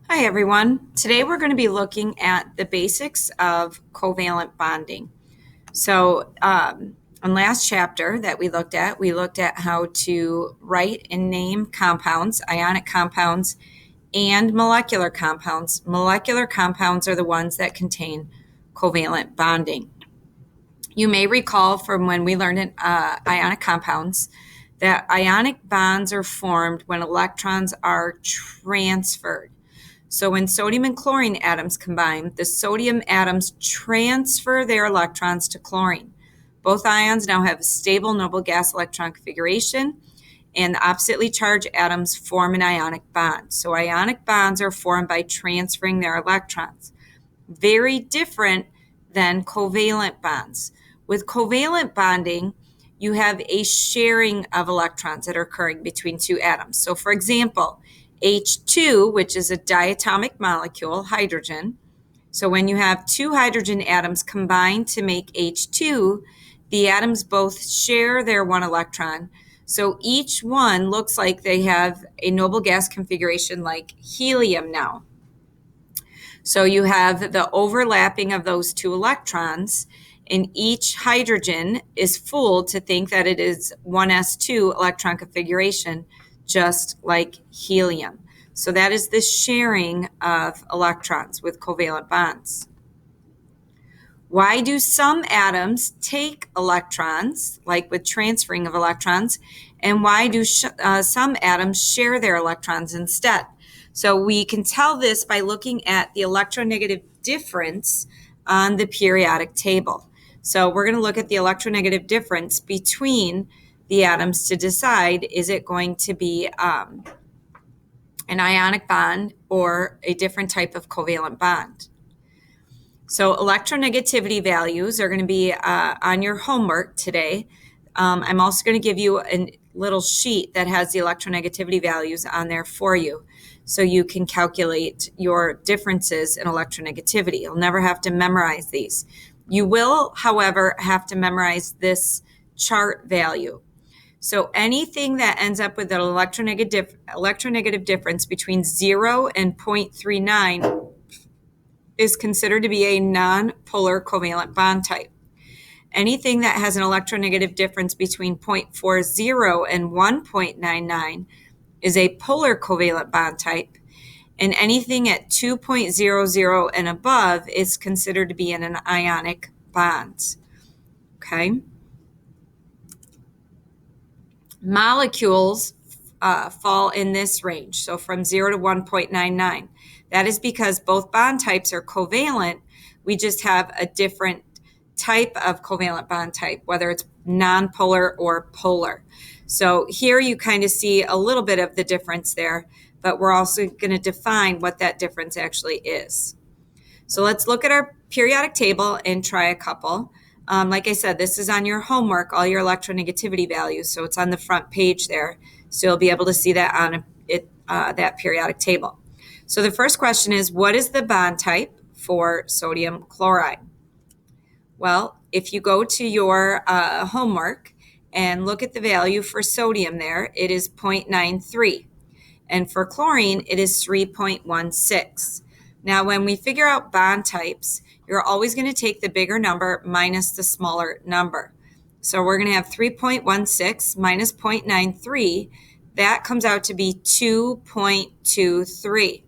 Hi everyone. Today we're going to be looking at the basics of covalent bonding. In last chapter that we looked at how to write and name compounds, ionic compounds, and molecular compounds. Molecular compounds are the ones that contain covalent bonding. You may recall from when we learned ionic compounds that ionic bonds are formed when electrons are transferred. So when sodium and chlorine atoms combine, the sodium atoms transfer their electrons to chlorine. Both ions now have a stable noble gas electron configuration, and the oppositely charged atoms form an ionic bond. So ionic bonds are formed by transferring their electrons. Very different than covalent bonds. With covalent bonding, you have a sharing of electrons that are occurring between two atoms. So for example, H2, which is a diatomic molecule, hydrogen. So when you have two hydrogen atoms combined to make H2, the atoms both share their one electron. So each one looks like they have a noble gas configuration like helium now. So you have the overlapping of those two electrons, and each hydrogen is fooled to think that it is 1s2 electron configuration, just like helium. So that is the sharing of electrons with covalent bonds. Why do some atoms take electrons, like with transferring of electrons, and why do some atoms share their electrons instead? So we can tell this by looking at the electronegative difference on the periodic table. So we're going to look at the electronegative difference between the atoms to decide, is it going to be an ionic bond or a different type of covalent bond? So electronegativity values are going to be on your homework today. I'm also going to give you a little sheet that has the electronegativity values on there for you, so you can calculate your differences in electronegativity. You'll never have to memorize these. You will, however, have to memorize this chart value. So anything that ends up with an electronegative difference between 0 and 0.39 is considered to be a non-polar covalent bond type. Anything that has an electronegative difference between 0.40 and 1.99 is a polar covalent bond type, and anything at 2.00 and above is considered to be in an ionic bond. Okay? Molecules fall in this range, so from 0 to 1.99. That is because both bond types are covalent. We just have a different type of covalent bond type, whether it's nonpolar or polar. So here you kind of see a little bit of the difference there, but we're also going to define what that difference actually is. So let's look at our periodic table and try a couple. Like I said, this is on your homework, all your electronegativity values, so it's on the front page there. So you'll be able to see that on that periodic table. So the first question is, what is the bond type for sodium chloride? Well, if you go to your homework and look at the value for sodium there, it is 0.93. And for chlorine, it is 3.16. Now, when we figure out bond types, you're always going to take the bigger number minus the smaller number. So we're going to have 3.16 minus 0.93. That comes out to be 2.23.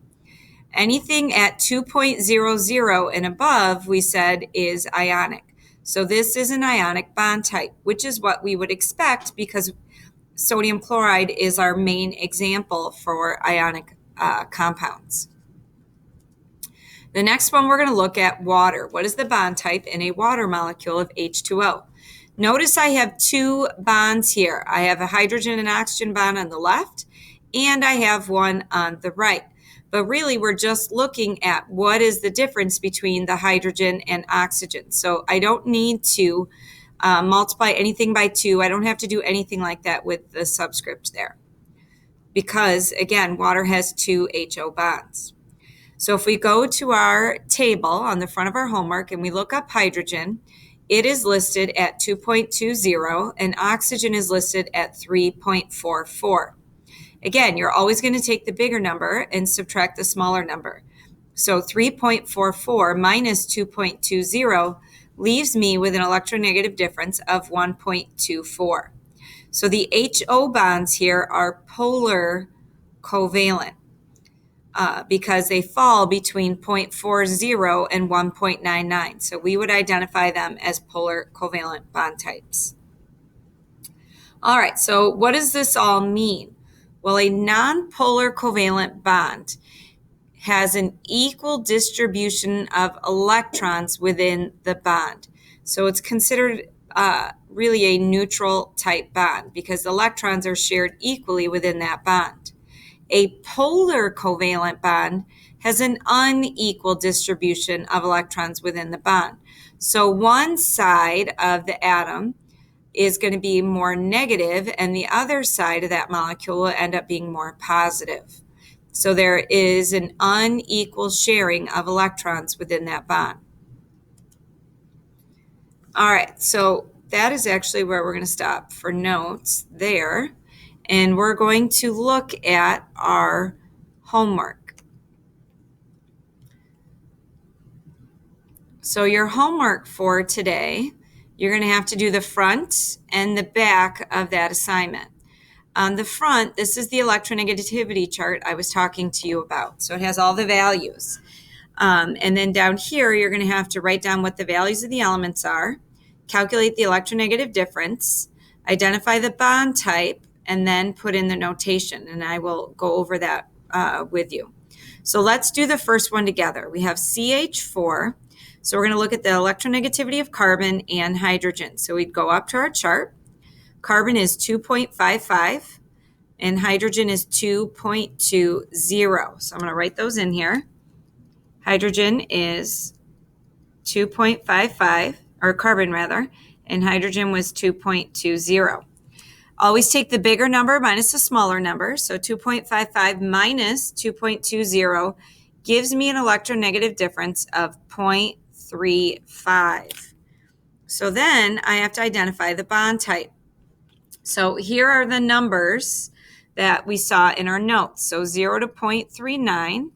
Anything at 2.00 and above, we said, is ionic. So this is an ionic bond type, which is what we would expect because sodium chloride is our main example for ionic compounds. The next one we're going to look at water. What is the bond type in a water molecule of H2O? Notice I have two bonds here. I have a hydrogen and oxygen bond on the left, and I have one on the right. But really, we're just looking at what is the difference between the hydrogen and oxygen. So I don't need to multiply anything by 2. I don't have to do anything like that with the subscript there. Because, again, water has two HO bonds. So if we go to our table on the front of our homework and we look up hydrogen, it is listed at 2.20 and oxygen is listed at 3.44. Again, you're always going to take the bigger number and subtract the smaller number. So 3.44 minus 2.20 leaves me with an electronegative difference of 1.24. So the HO bonds here are polar covalent because they fall between 0.40 and 1.99. So we would identify them as polar covalent bond types. All right, so what does this all mean? Well, a nonpolar covalent bond has an equal distribution of electrons within the bond. So it's considered really a neutral type bond because electrons are shared equally within that bond. A polar covalent bond has an unequal distribution of electrons within the bond. So one side of the atom is going to be more negative, and the other side of that molecule will end up being more positive. So there is an unequal sharing of electrons within that bond. All right, so that is actually where we're going to stop for notes there. And we're going to look at our homework. So your homework for today, you're going to have to do the front and the back of that assignment. On the front, this is the electronegativity chart I was talking to you about. So it has all the values. And then down here, you're going to have to write down what the values of the elements are, calculate the electronegative difference, identify the bond type, and then put in the notation. And I will go over that with you. So let's do the first one together. We have CH4. So we're going to look at the electronegativity of carbon and hydrogen. So we'd go up to our chart. Carbon is 2.55 and hydrogen is 2.20. So I'm going to write those in here. Hydrogen is 2.55, or carbon rather, and hydrogen was 2.20. Always take the bigger number minus the smaller number. So 2.55 minus 2.20 gives me an electronegative difference of 0.35. So then I have to identify the bond type. So here are the numbers that we saw in our notes. So 0 to 0.39,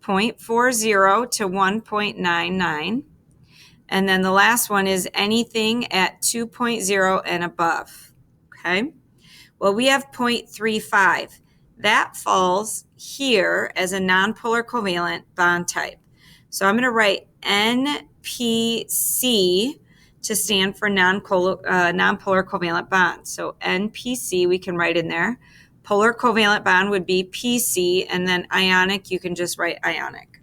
0.40 to 1.99, and then the last one is anything at 2.0 and above. Okay, well, we have 0.35. That falls here as a nonpolar covalent bond type. So I'm going to write NPC to stand for nonpolar covalent bond. So NPC we can write in there. Polar covalent bond would be PC, and then ionic, you can just write ionic.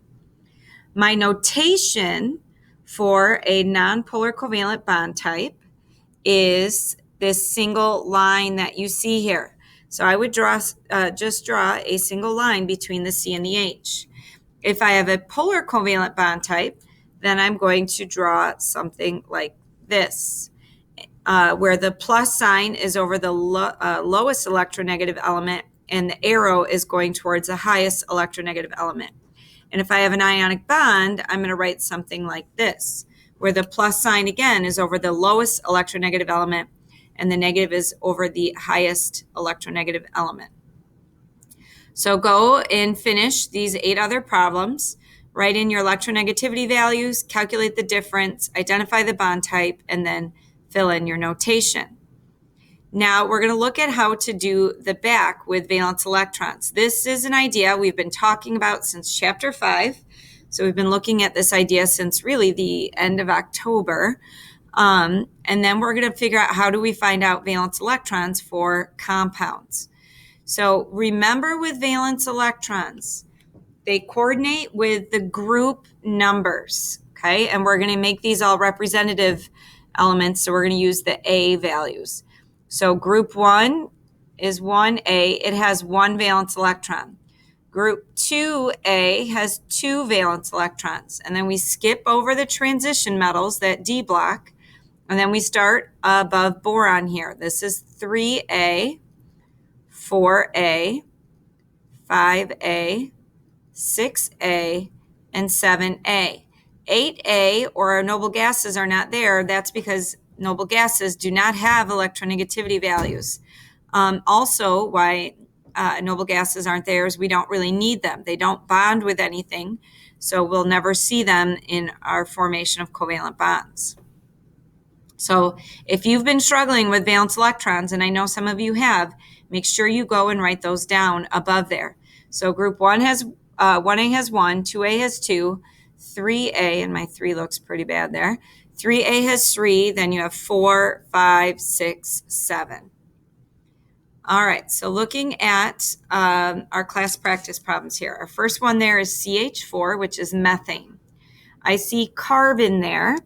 My notation for a nonpolar covalent bond type is this single line that you see here. So I would just draw a single line between the C and the H. If I have a polar covalent bond type, then I'm going to draw something like this, where the plus sign is over the lowest electronegative element and the arrow is going towards the highest electronegative element. And if I have an ionic bond, I'm going to write something like this, where the plus sign again is over the lowest electronegative element and the negative is over the highest electronegative element. So go and finish these 8 other problems. Write in your electronegativity values, calculate the difference, identify the bond type, and then fill in your notation. Now we're going to look at how to do the back with valence electrons. This is an idea we've been talking about since chapter 5. So we've been looking at this idea since really the end of October. And then we're going to figure out how do we find out valence electrons for compounds. So remember with valence electrons, they coordinate with the group numbers, okay? And we're going to make these all representative elements, so we're going to use the A values. So group 1 is 1A. It has 1 valence electron. Group 2A has 2 valence electrons. And then we skip over the transition metals, that D block, and then we start above boron here. This is 3A, 4A, 5A, 6A, and 7A. 8A, or our noble gases, are not there. That's because noble gases do not have electronegativity values. Also, why noble gases aren't theirs. We don't really need them. They don't bond with anything, so we'll never see them in our formation of covalent bonds. So if you've been struggling with valence electrons, and I know some of you have, make sure you go and write those down above there. So group 1 has 1A has 1, 2A has 2, 3A, and my 3 looks pretty bad there. 3A has 3, then you have 4, 5, 6, 7. All right, so looking at our class practice problems here. Our first one there is CH4, which is methane. I see carbon there,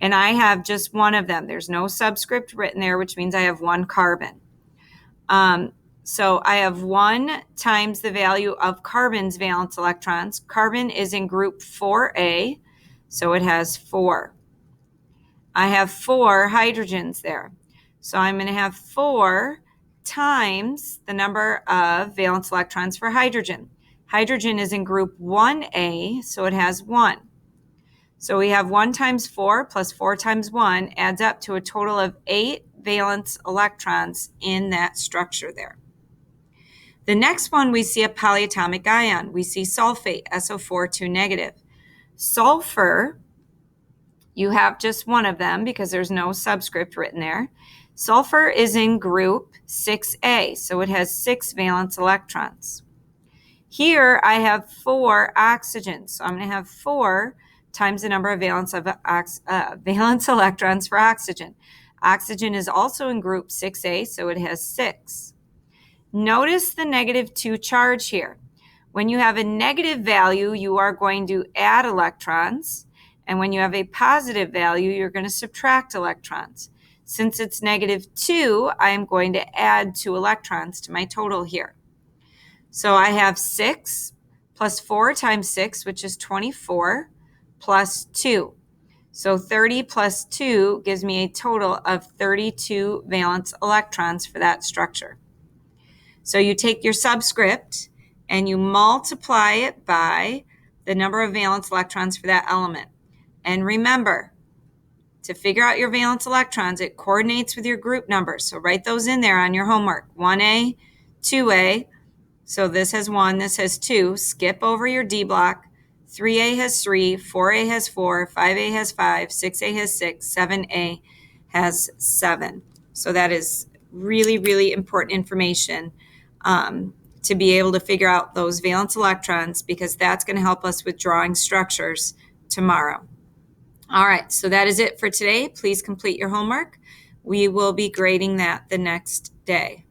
and I have just one of them. There's no subscript written there, which means I have one carbon. So I have 1 times the value of carbon's valence electrons. Carbon is in group 4A, so it has 4. I have 4 hydrogens there. So I'm going to have 4 times the number of valence electrons for hydrogen. Hydrogen is in group 1A, so it has 1. So we have 1 times 4 plus 4 times 1 adds up to a total of 8 valence electrons in that structure there. The next one, we see a polyatomic ion. We see sulfate, SO4 2 negative. Sulfur, you have just one of them because there's no subscript written there. Sulfur is in group 6A, so it has 6 valence electrons. Here I have 4 oxygens, so I'm going to have 4 times the number of valence electrons for oxygen. Oxygen is also in group 6A, so it has 6. Notice the -2 charge here. When you have a negative value, you are going to add electrons, and when you have a positive value, you're going to subtract electrons. Since it's -2, I am going to add 2 electrons to my total here. So I have 6 plus 4 times 6, which is 24, plus 2. So 30 plus 2 gives me a total of 32 valence electrons for that structure. So you take your subscript and you multiply it by the number of valence electrons for that element. And remember, to figure out your valence electrons, it coordinates with your group numbers. So write those in there on your homework. 1A, 2A. So this has 1, this has 2. Skip over your D block. 3A has 3, 4A has 4, 5A has 5, 6A has 6, 7A has 7. So that is really, really important information to be able to figure out those valence electrons, because that's going to help us with drawing structures tomorrow. All right, so that is it for today. Please complete your homework. We will be grading that the next day.